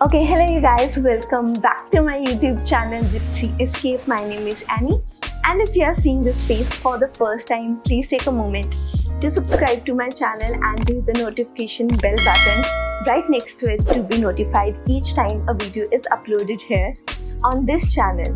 Okay, hello you guys, welcome back to my YouTube channel Gypsy Escape. My name is Annie, and if you are seeing this face for the first time, please take a moment to subscribe to my channel and hit the notification bell button right next to it to be notified each time a video is uploaded here on this channel.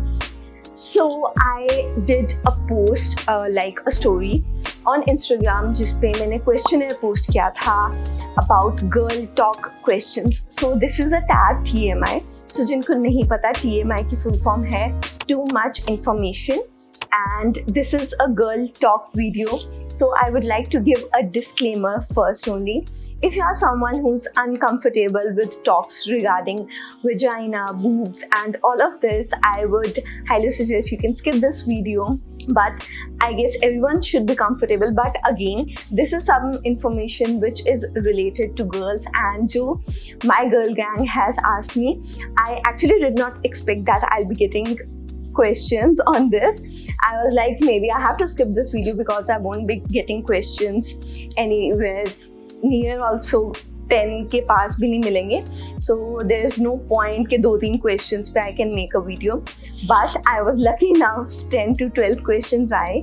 So I did a post like a story on Instagram जिसपे मैंने questionnaire post किया था about girl talk questions. So this is a tag TMI. So जिनको नहीं पता TMI की full form है too much information, and this is a girl talk video. So I would like to give a disclaimer first only. If you are someone who's uncomfortable with talks regarding vagina, boobs and all of this, I would highly suggest you can skip this video. But I guess everyone should be comfortable. But again, this is some information which is related to girls, and jo my girl gang has asked me. I actually did not expect that I'll be getting questions on this. I was like, maybe I have to skip this video because I won't be getting questions anywhere near also 10 के पास भी नहीं मिलेंगे. So there is no point के 2-3 questions पे I can make a video. But I was lucky enough 10 to 12 questions आए,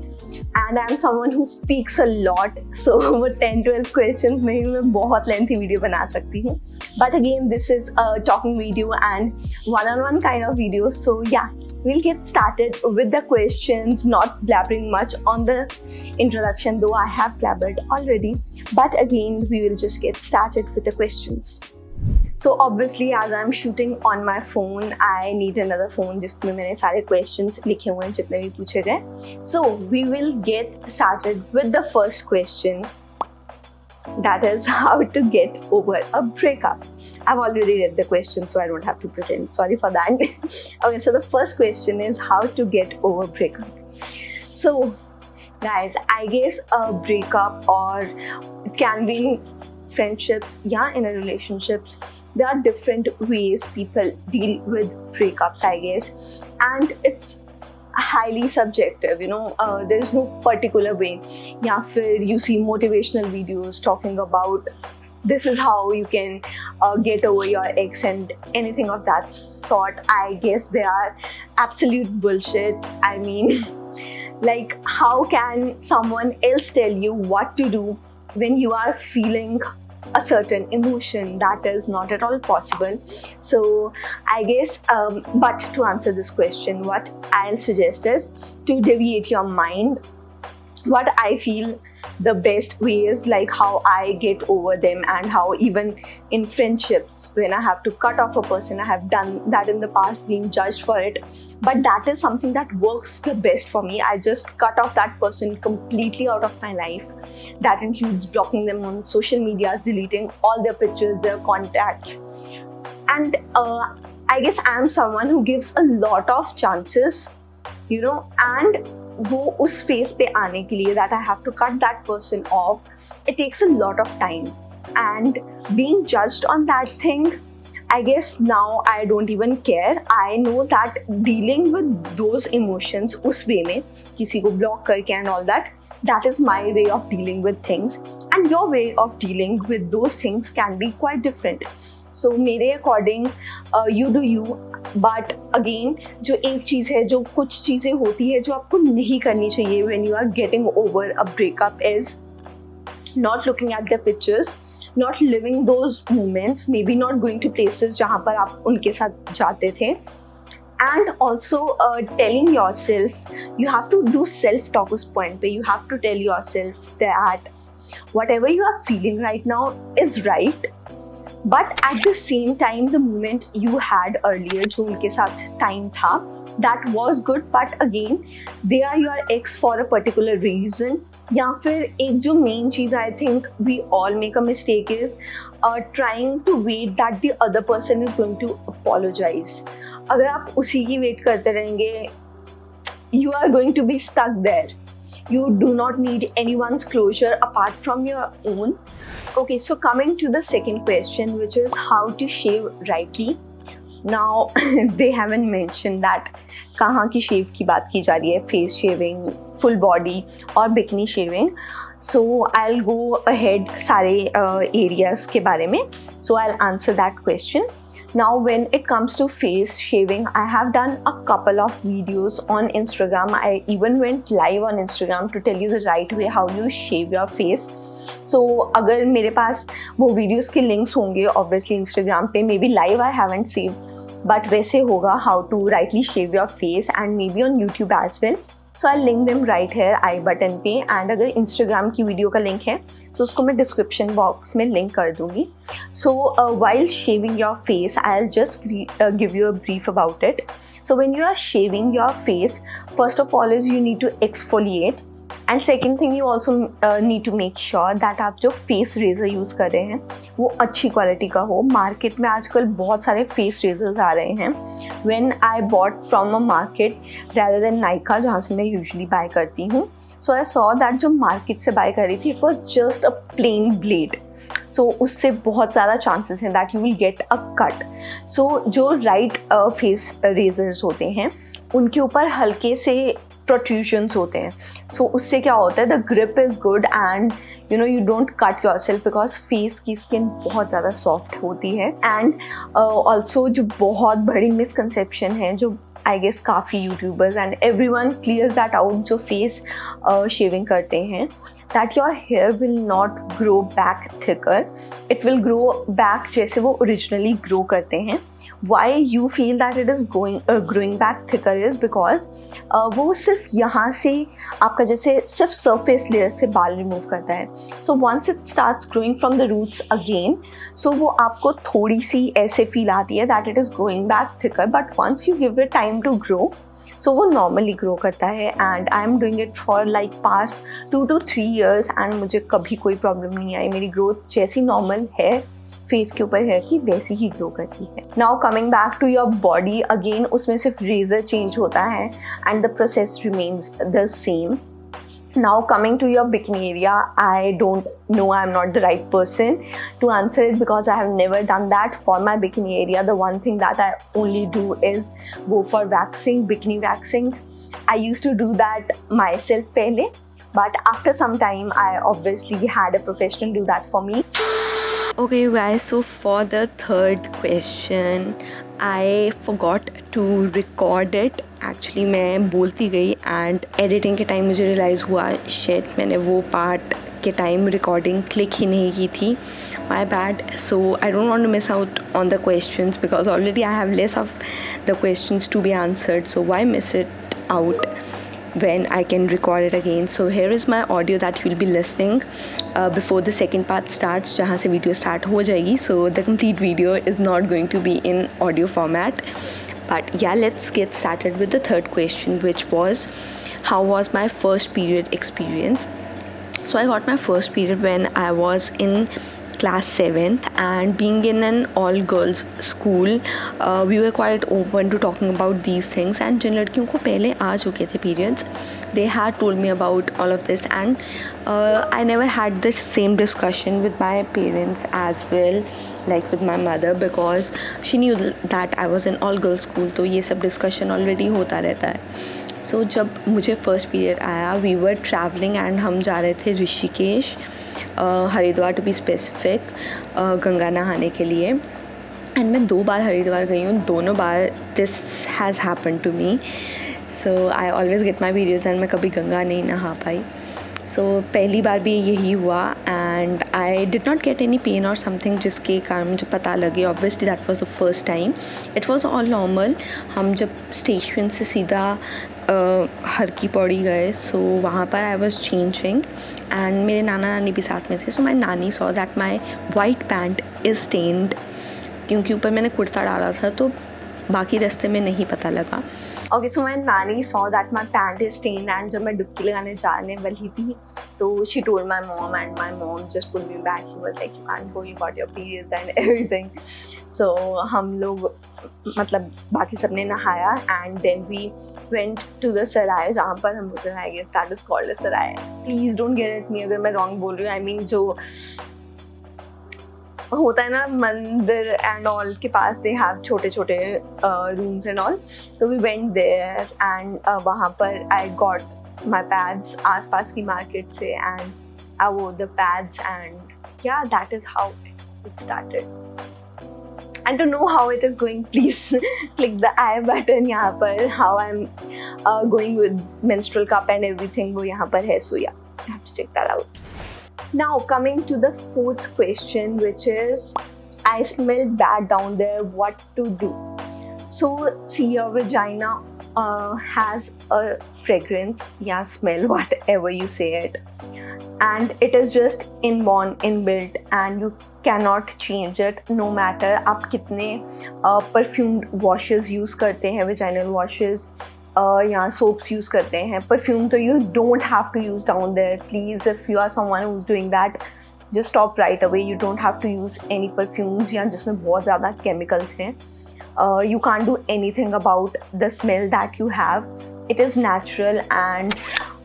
and I'm someone who speaks a lot. So वो 10-12 questions में ही मैं बहुत lengthy video बना सकती हूँ. But again, this is a talking video and one-on-one kind of video. So yeah, we'll get started with the questions, not blabbering much on the introduction, though I have blabbered already. But again, we will just get started with the questions. So obviously, as I'm shooting on my phone, I need another phone जिसमें मैंने सारे questions लिखे हुए हैं जितने भी पूछे गए. So we will get started with the first question. That is how to get over a breakup. I've already read the question, so I don't have to pretend. Sorry for that. Okay, so the first question is how to get over breakup. So guys, I guess a breakup, or it can be friendships, yeah, in a relationships, there are different ways people deal with breakups, I guess, and it's highly subjective, you know. There is no particular way. या फिर you see motivational videos talking about this is how you can get over your ex and anything of that sort. I guess they are absolute bullshit. I mean, like, how can someone else tell you what to do when you are feeling a certain emotion? That is not at all possible. So I guess, but to answer this question, what I'll suggest is to deviate your mind. What I feel the best way is like how I get over them, and how even in friendships, when I have to cut off a person, I have done that in the past, being judged for it. But that is something that works the best for me. I just cut off that person completely out of my life. That includes blocking them on social medias, deleting all their pictures, their contacts. And I guess I am someone who gives a lot of chances, you know, and वो उस phase पे आने के लिए that I have to cut that person off, it takes a lot of time. And being judged on that thing, I guess now I don't even care. I know that dealing with those emotions उस way में, किसी को block करके and all that, that is my way of dealing with things, and your way of dealing with those things can be quite different. So मेरे according you do you. But again, जो एक चीज़ है, जो कुछ चीज़ें होती है जो आपको नहीं करनी चाहिए when you are getting over a breakup is not looking at the pictures, not living those moments, maybe not going to places जहाँ पर आप उनके साथ जाते थे, and also telling yourself, you have to do self-talk उस point पे. You have to tell yourself that whatever you are feeling right now is right. But at the same time, the moment you had earlier, जो उनके साथ time था, that was good. But again, they are your ex for a particular reason. या फिर एक जो main cheese I think we all make a mistake is trying to wait that the other person is going to apologize. अगर आप उसी की wait करते रहेंगे, you are going to be stuck there. You do not need anyone's closure apart from your own. Okay, so coming to the second question, which is how to shave rightly. Now, they haven't mentioned that कहाँ की shave की बात की जा रही है, face shaving, full body or bikini shaving. So I'll go ahead सारे areas के बारे में. So I'll answer that question. Now when it comes to face shaving, I have done a couple of videos on Instagram. I even went live on Instagram to tell you the right way how you shave your face. So अगर मेरे पास वो videos के links होंगे obviously Instagram पे, may be live I haven't save, but वैसे होगा how to rightly shave your face and may be on YouTube as well. So I link them right here I button पे, and अगर Instagram की video का link है so उसको मैं description box में लिंक कर दूँगी. So while shaving your face I will just give you a brief about it. So when you are shaving your face, first of all is you need to exfoliate, and second thing you also need to make sure that आप जो face razor use कर रहे हैं वो अच्छी quality का हो. Market में आजकल बहुत सारे फेस रेजर्स आ रहे हैं. When I bought from a market rather than Nykaa, जहाँ से मैं यूजुअली बाय करती हूँ, सो आई सॉ दैट जो मार्केट से बाय कर रही थी it was just a plain blade. So उससे बहुत ज़्यादा चांसेस हैं that you will get a cut. So जो राइट फेस रेजर्स होते हैं उनके ऊपर हल्के से प्रोट्रूशंस होते हैं. सो उससे क्या होता है, the grip is good and you don't cut yourself because face की स्किन बहुत ज़्यादा सॉफ्ट होती है. एंड ऑल्सो जो बहुत बड़ी मिसकंसेप्शन है जो आई गेस काफ़ी YouTubers and everyone clear that out जो फेस शेविंग करते हैं, that your hair will not grow back thicker. It will grow back जैसे वो originally grow करते हैं. Why you feel that it is growing back thicker is because वो सिर्फ यहाँ से आपका जैसे सिर्फ surface layer से बाल remove करता है. So once it starts growing from the roots again, so वो आपको थोड़ी सी ऐसे feel आती है that it is growing back thicker. But once you give it time to grow, सो वो नॉर्मली ग्रो करता है. And I am doing it for like past 2 to 3 years and मुझे कभी कोई प्रॉब्लम नहीं आई. मेरी ग्रोथ जैसी नॉर्मल है फेस के ऊपर है कि वैसी ही ग्रो करती है. Now coming back to your body, again उसमें सिर्फ रेजर चेंज होता है and the process remains the same. Now coming to your bikini area, I don't know, I'm not the right person to answer it because I have never done that. For my bikini area, the one thing that I only do is go for waxing, bikini waxing. I used to do that myself pehle, but after some time I obviously had a professional do that for me. Okay you guys, so for the third question I forgot to record it. Actually मैं बोलती गई and editing के time मुझे realise हुआ shit मैंने वो part के time recording click ही नहीं की थी. My bad. So I don't want to miss out on the questions because already I have less of the questions to be answered. So why miss it out when I can record it again. So here is my audio that you will be listening before the second part starts, जहाँ से video start हो जाएगी. So the complete video is not going to be in audio format. But yeah, let's get started with the third question, which was how was my first period experience. So I got my first period when I was in class 7th, and being in an all girls school we were quite open to talking about these things. And जिन लड़कियों को पहले आ चुके थे periods, they had told me about all of this, and I never had the same discussion with my parents as well, like with my mother, because she knew that I was in all girls school. तो ये सब discussion already होता रहता है. So जब मुझे first period आया, we were traveling and हम जा रहे थे Rishikesh, Haridwar to be specific, Ganga नहाने के लिए. एंड मैं 2 बार हरिद्वार गई हूँ, दोनों बार this has happen to me. So I always get my periods and मैं कभी गंगा नहीं नहा पाई. सो पहली बार भी यही हुआ and I did not get any pain और समथिंग जिसके कारण मुझे पता लगे. Obviously that was the first time. It was all normal. हम जब स्टेशन से सीधा हर की पौड़ी गए, सो वहाँ पर आई वॉज चेंजिंग एंड मेरे नाना नानी भी साथ में थे. सो माई नानी saw that my white pant is stained, क्योंकि ऊपर मैंने कुर्ता डाला था तो बाकी रास्ते में नहीं पता लगा. Okay, so my nanny saw that my pant is stained and जब मैं डुबकी लगाने जाने वाली थी तो she told my mom and my mom just pulled me back. She was like, you can't go, you got your periods and everything. So हम लोग मतलब बाकी सबने नहाया and then we went to the सराय जहाँ पर हम लोग, I guess that is called a Sarai. Please don't get at me अगर मैं wrong बोल रही हूँ. I mean जो होता है ना मंदिर एंड ऑल के पास, दे हैव छोटे छोटे रूम्स एंड ऑल. तो वी वेंट देयर एंड वहाँ पर आई गॉट माई पैड्स आसपास की मार्केट से and I wore the pads and yeah that is how it started. And to know how it is going, please click the I button यहाँ पर. How I'm going with menstrual cup and everything वो यहाँ पर है. So yeah, you have to check that out. Now coming to the fourth question, which is I smell bad down there, what to do? So see, your vagina has a fragrance, yeah, smell, whatever you say it, and it is just inborn, inbuilt, and you cannot change it no matter आप कितने perfumed washes use करते हैं, vaginal washes या soaps use करते हैं. Perfume तो you don't have to use down there. Please, if you are someone who's doing that, just stop right away. You don't have to use any perfumes या जिसमें बहुत ज़्यादा chemicals हैं. You can't do anything about the smell that you have. It is natural and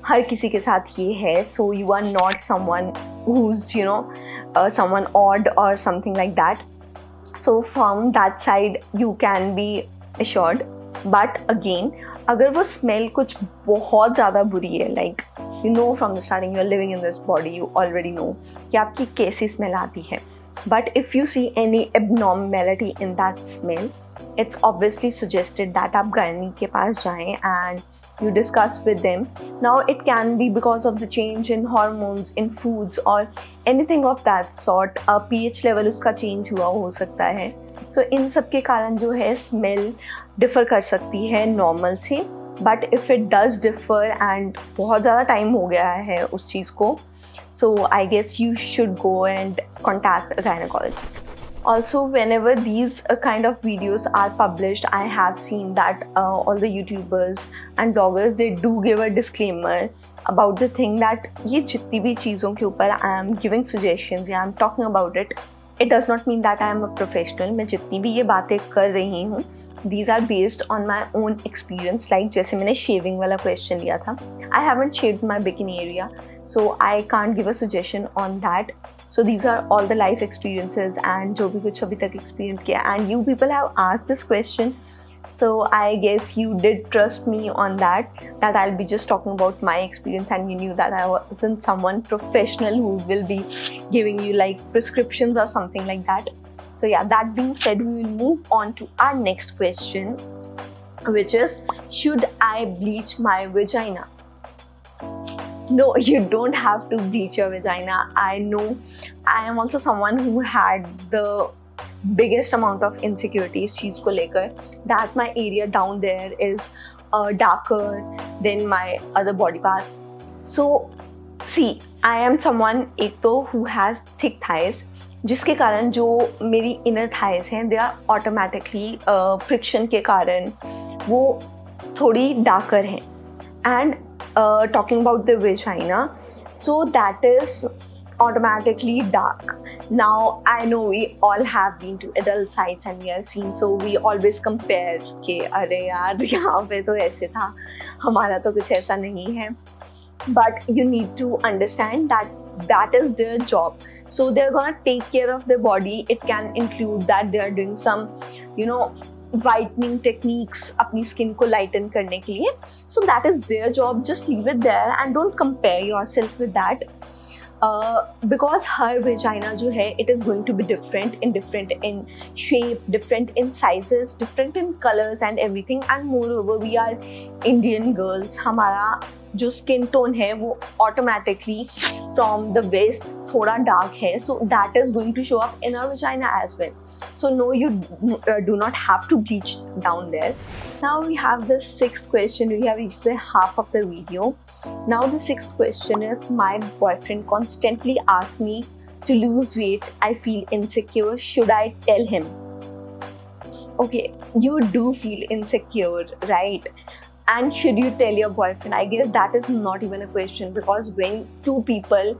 हर किसी के साथ ये है. So you are not someone who's someone odd or something like that. So from that side you can be assured. But again, अगर वो smell कुछ बहुत ज़्यादा बुरी है, like you know from the starting you're living in this body, you already know कि आपकी कैसी स्मेल आती है. But if you see any abnormality in that smell, it's obviously suggested that आप gynae के पास जाएं and you discuss with them. Now it can be because of the change in hormones, in foods or anything of that sort. pH level उसका change हुआ हो सकता है. So इन सब के कारण जो है smell differ कर सकती है normal से. But if it does differ and बहुत ज़्यादा time हो गया है उस चीज़ को, so I guess you should go and contact a gynecologist. Also, whenever these kind of videos are published, I have seen that all the YouTubers and bloggers, they do give a disclaimer about the thing that ये जितनी भी चीज़ों के ऊपर I am giving suggestions या I am talking about it, it does not mean that I am a professional. मैं जितनी भी ये बातें कर रही हूँ, these are based on my own experience. Like जैसे मैंने shaving वाला question लिया था, I haven't shaved my bikini area, so I can't give a suggestion on that. So these are all the life experiences and जो भी कुछ अभी तक experience किया. And you people have asked this question, so I guess you did trust me on that I'll be just talking about my experience, and you knew that I wasn't someone professional who will be giving you like prescriptions or something like that. So yeah, that being said, we will move on to our next question, which is, should I bleach my vagina? No, you don't have to bleach your vagina. I know I am also someone who had the biggest amount of insecurities चीज़ को लेकर, that my area down there is darker than my other body parts. So see, I am someone एक तो who has thick thighs, जिसके कारण जो मेरी inner thighs हैं, they are automatically friction के कारण वो थोड़ी darker हैं. And talking about the vagina, so that is automatically dark. Now I know we all have been to adult sites and we have seen, so we always compare कि अरे यार यहाँ पे तो ऐसे था, हमारा तो कुछ ऐसा नहीं है. But you need to understand that that is their job. So they're gonna take care of their body. It can include that they are doing some, whitening techniques अपनी skin को lighten करने के लिए. So that is their job. Just leave it there and don't compare yourself with that. Because her vagina जो है, it is going to be different in shape, different in sizes, different in colors and everything. And moreover, we are Indian girls. हमारा जो skin tone है वो automatically from the waist थोड़ा dark है, so that is going to show up in our vagina as well. So no, you do not have to bleach down there. Now we have the sixth question. We have reached the half of the video. Now the sixth question is, my boyfriend constantly asks me to lose weight. I feel insecure. Should I tell him? Okay, you do feel insecure, right? And should you tell your boyfriend? I guess that is not even a question, because when two people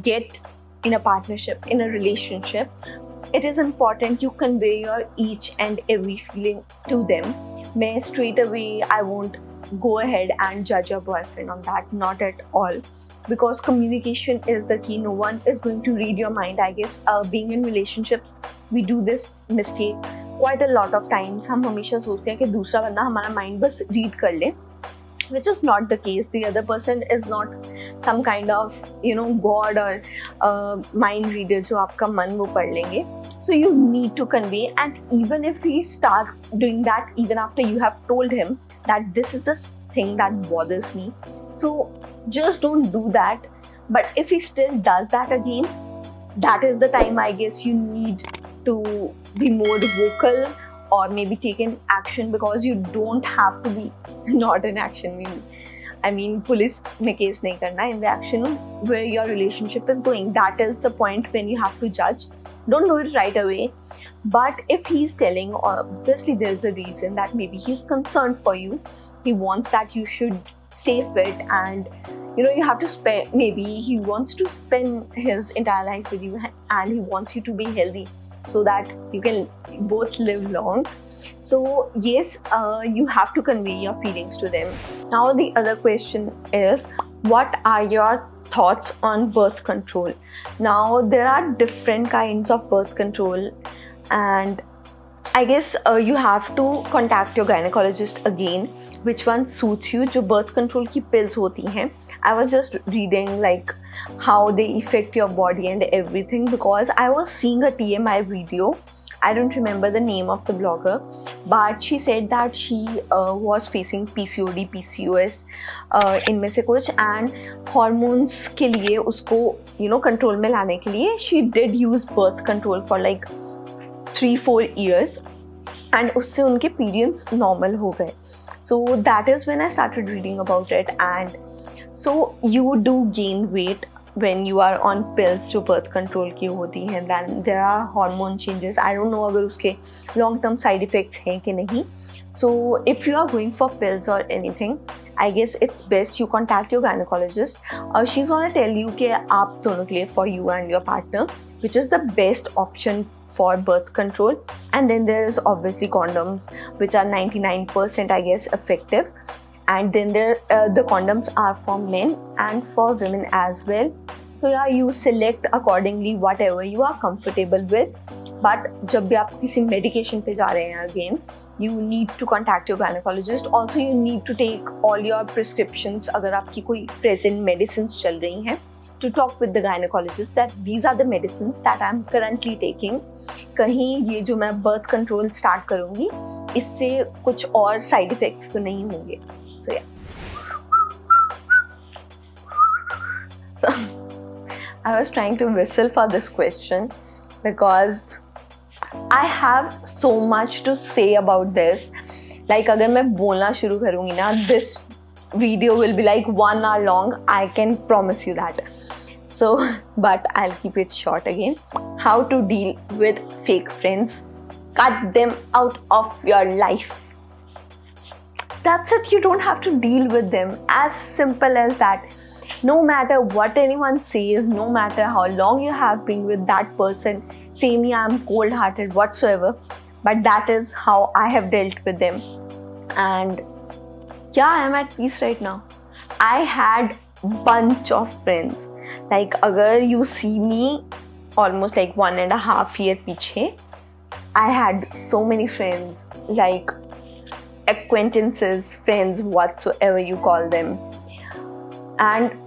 get in a partnership, in a relationship, it is important you convey your each and every feeling to them. May straight away I won't go ahead and judge your boyfriend on that, not at all, because communication is the key. No one is going to read your mind. I guess being in relationships, we do this mistake quite a lot of times. हम हमेशा सोचते हैं कि दूसरा बंदा हमारा mind बस read कर ले, which is not the case. The other person is not some kind of god or mind reader जो आपका मन वो पढ़ लेंगे. So you need to convey, and even if he starts doing that even after you have told him that this is the thing that bothers me, so just don't do that. But if he still does that again, that is the time I guess you need to be more vocal or maybe take an action, because you don't have to be not in action. I mean, police में case नहीं करना, in the action where your relationship is going. That is the point when you have to judge. Don't do it right away. But if he's telling, obviously there's a reason that maybe he's concerned for you. He wants that you should stay fit, and you have to spend, maybe he wants to spend his entire life with you, and he wants you to be healthy so that you can both live long. So yes, you have to convey your feelings to them. Now the other question is, what are your thoughts on birth control? Now there are different kinds of birth control, and I guess you have to contact your gynecologist again, which one suits you. जो birth control की pills होती हैं, I was just reading like how they affect your body and everything, because I was seeing a TMI video. I don't remember the name of the blogger, but she said that she was facing PCOD, PCOS इनमें से कुछ, and hormones के लिए उसको control में लाने के लिए she did use birth control for like 3-4 years, and उससे उनके periods normal हो गए. So that is when I started reading about it. And so you do gain weight when you are on pills जो birth control की होती हैं. Then there are hormone changes. I don't know अगर उसके long term side effects हैं कि नहीं. So if you are going for pills or anything, I guess it's best you contact your gynecologist. She's gonna tell you कि आप दोनों के लिए, for you and your partner, which is the best option for birth control. And then there is obviously condoms, which are 99% I guess effective. And then the condoms are for men and for women as well. So yeah, you select accordingly whatever you are comfortable with. But जब भी आप किसी medication पे जा रहे हैं, again you need to contact your gynecologist. Also you need to take all your prescriptions, अगर आपकी कोई present medicines चल रही हैं, to talk with the gynecologist that these are the medicines that I'm currently taking. कहीं ये जो मैं birth control start करूँगी, इससे कुछ और side effects तो नहीं होंगे. So yeah. So I was trying to whistle for this question because I have so much to say about this. Like अगर मैं बोलना शुरू करूँगी ना, this video will be like 1 hour long. I can promise you that. So, but I'll keep it short again. How to deal with fake friends? Cut them out of your life. That's it. You don't have to deal with them. As simple as that. No matter what anyone says, no matter how long you have been with that person, say me I'm cold-hearted whatsoever, but that is how I have dealt with them. And yeah, I'm at peace right now. I had bunch of friends. Like agar you see me almost like 1.5 year पीछे, I had so many friends, like acquaintances, friends, whatsoever you call them. And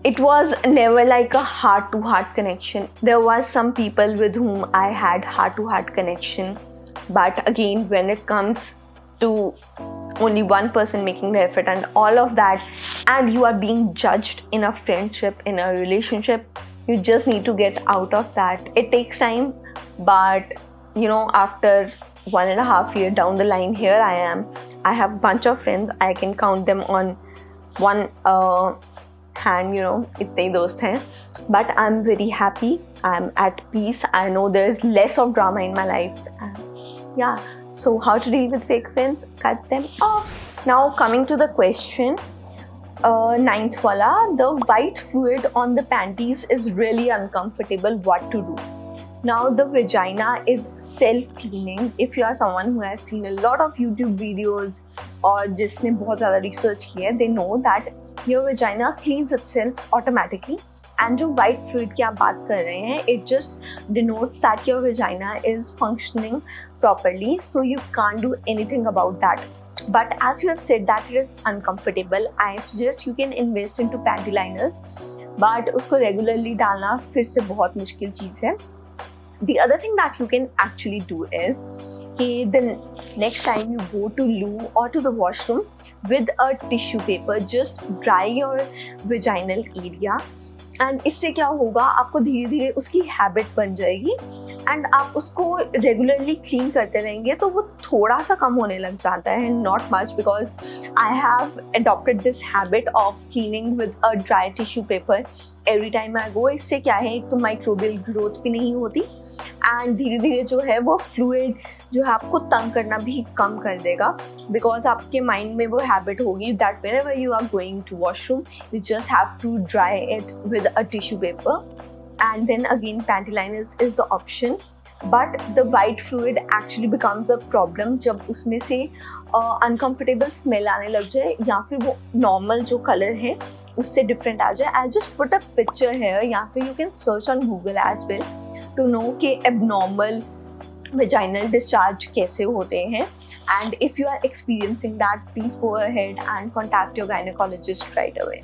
it was never like a heart-to-heart connection. There was some people with whom I had heart-to-heart connection. But again, when it comes to only one person making the effort and all of that, and you are being judged in a friendship, in a relationship, you just need to get out of that. It takes time, but after 1.5 years down the line, here I am. I have a bunch of friends. I can count them on one hand, itne hi dost hain. But I'm very happy. I'm at peace. I know there's less of drama in my life. Yeah. So how to deal with fake friends? Cut them off. Now coming to the question, 9th wala, the white fluid on the panties is really uncomfortable. What to do? Now the vagina is self-cleaning. If you are someone who has seen a lot of YouTube videos or जिसने बहुत ज़्यादा research किया है, they know that your vagina cleans itself automatically. And जो white fluid की आप बात कर रहे हैं, it just denotes that your vagina is functioning properly. So you can't do anything about that. But as you have said that it is uncomfortable, I suggest you can invest into panty liners. But उसको regularly डालना फिर से बहुत मुश्किल चीज़ है. The other thing that you can actually do is the next time you go to loo or to the washroom, with a tissue paper just dry your vaginal area. And इससे क्या होगा, आपको धीरे धीरे उसकी हैबिट बन जाएगी and आप उसको रेगुलरली क्लीन करते रहेंगे तो वो थोड़ा सा कम होने लग जाता है, not much, because I have adopted this habit of cleaning with a dry tissue paper every time I go. इससे क्या है, एक तो माइक्रोबियल ग्रोथ भी नहीं होती एंड धीरे धीरे जो है वो फ्लूइड जो है आपको तंग करना भी कम कर देगा, बिकॉज आपके माइंड में वो हैबिट होगी that whenever you are going to washroom you just have to dry it with a tissue paper. And then again panty liners is the option, but the white fluid actually becomes a problem जब उसमें से uncomfortable smell आने लग जाए या फिर वो normal जो color है उससे different आ जाए. I'll just put a picture here या फिर you can search on Google as well to know कि abnormal vaginal discharge कैसे होते हैं. And if you are experiencing that, please go ahead and contact your gynecologist right away.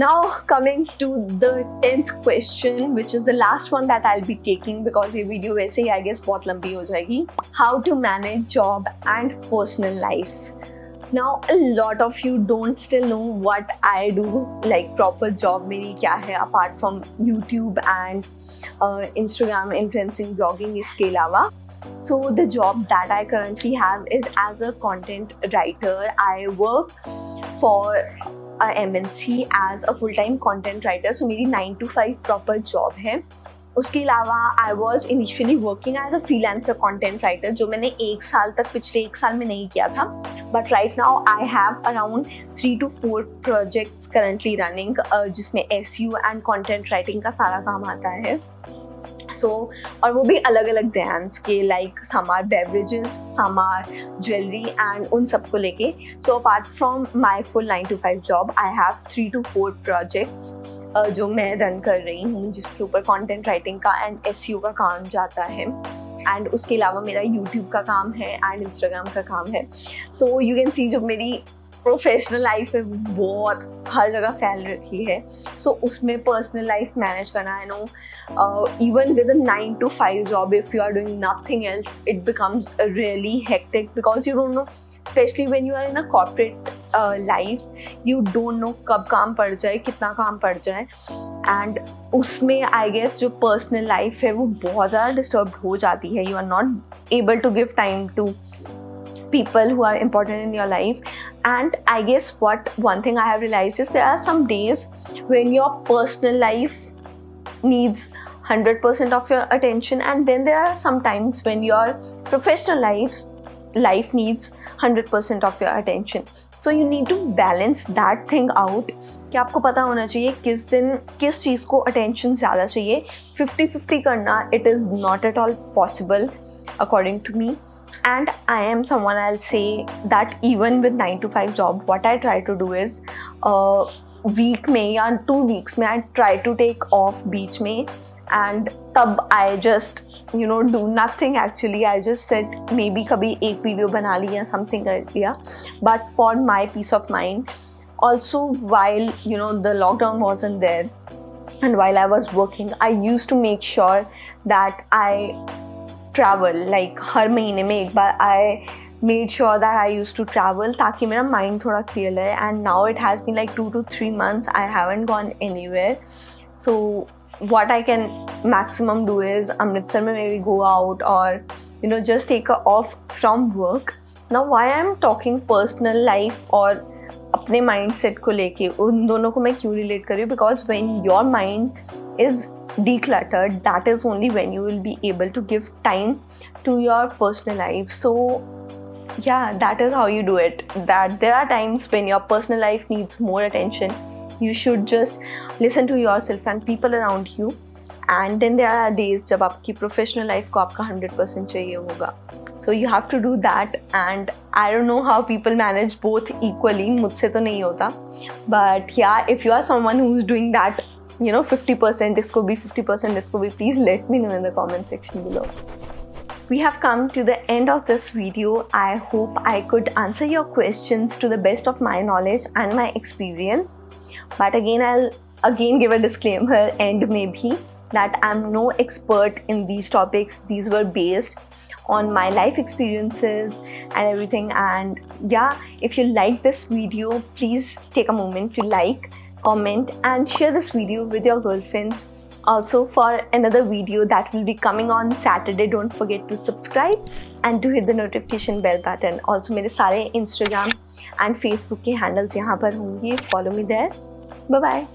Now coming to the 10th question, which is the last one that I'll be taking because ये video वैसे ही I guess बहुत लंबी हो जाएगी. How to manage job and personal life. Now a lot of you don't still know what I do, like proper job मेरी क्या है apart from YouTube and Instagram influencing blogging इसके अलावा. So the job that I currently have is as a content writer. I work for a MNC as a full-time content writer. So मेरी 9 to 5 proper job है. उसके अलावा I was initially working as a freelancer content writer जो मैंने पिछले एक साल में नहीं किया था. But right now I have around 3 to 4 projects currently running जिसमें SEO and content writing का सारा काम आता है. So, और वो भी अलग अलग ब्रांड्स के, like some are beverages, some are jewelry and उन सबको लेके. So apart from my full 9 to 5 job, I have 3 to 4 projects जो मैं रन कर रही हूँ जिसके ऊपर कंटेंट राइटिंग का एंड SEO का काम जाता है. एंड उसके अलावा मेरा YouTube का काम है एंड Instagram का काम है. So you can see जो मेरी प्रोफेशनल लाइफ है बहुत हर जगह फैल रखी है. सो उसमें पर्सनल लाइफ मैनेज करना, I know even with a 9 to 5 job if you are doing nothing else it becomes really hectic because you don't know, specially when you are in a corporate life you don't know कब काम पड़ जाए, कितना काम पड़ जाए. And उसमें I guess जो पर्सनल लाइफ है वो बहुत ज़्यादा डिस्टर्ब हो जाती है. You are not able to give time to people who are important in your life. And I guess one thing I have realized is there are some days when your personal life needs 100% of your attention, and then there are some times when your professional life needs 100% of your attention. So you need to balance that thing out कि आपको पता होना चाहिए किस दिन किस चीज़ को attention ज़्यादा चाहिए. 50-50 करना it is not at all possible according to me. And I am someone, I'll say that even with 9 to 5 job, what I try to do is week में या 2 weeks में I try to take off बीच में, and तब I just do nothing actually. I just sit, maybe कभी एक video बना लिया, something कर लिया. But for my peace of mind, also while the lockdown wasn't there and while I was working, I used to make sure that I travel, like हर महीने में एक बार I made sure that I used to travel ताकि मेरा mind थोड़ा clear रहे. And now it has been like 2 to 3 months I haven't gone anywhere. So what I can maximum do is Amritsar में maybe go out or just take a off from work. Now why I'm talking personal life और अपने mindset को लेके उन दोनों को मैं क्यों relate कर रही हूँ, because when your mind is decluttered, that is only when you will be able to give time to your personal life. So yeah, that is how you do it. That there are times when your personal life needs more attention. You should just listen to yourself and people around you. And then there are days जब आपकी professional life को आपका 100% चाहिए होगा. So you have to do that. And I don't know how people manage both equally. मुझसे तो नहीं होता. But yeah, if you are someone who is doing that 50% इसको भी 50% इसको भी, please let me know in the comment section below. we have come to the end of this video. I hope I could answer your questions to the best of my knowledge and my experience. But again, I'll again give a disclaimer and maybe that I'm no expert in these topics. These were based on my life experiences and everything. And yeah, if you like this video, please take a moment to like, comment and share this video with your girlfriends. Also, for another video that will be coming on Saturday, don't forget to subscribe and to hit the notification bell button. Also, मेरे सारे Instagram and Facebook के handles यहाँ पर होंगे. Follow me there. Bye bye.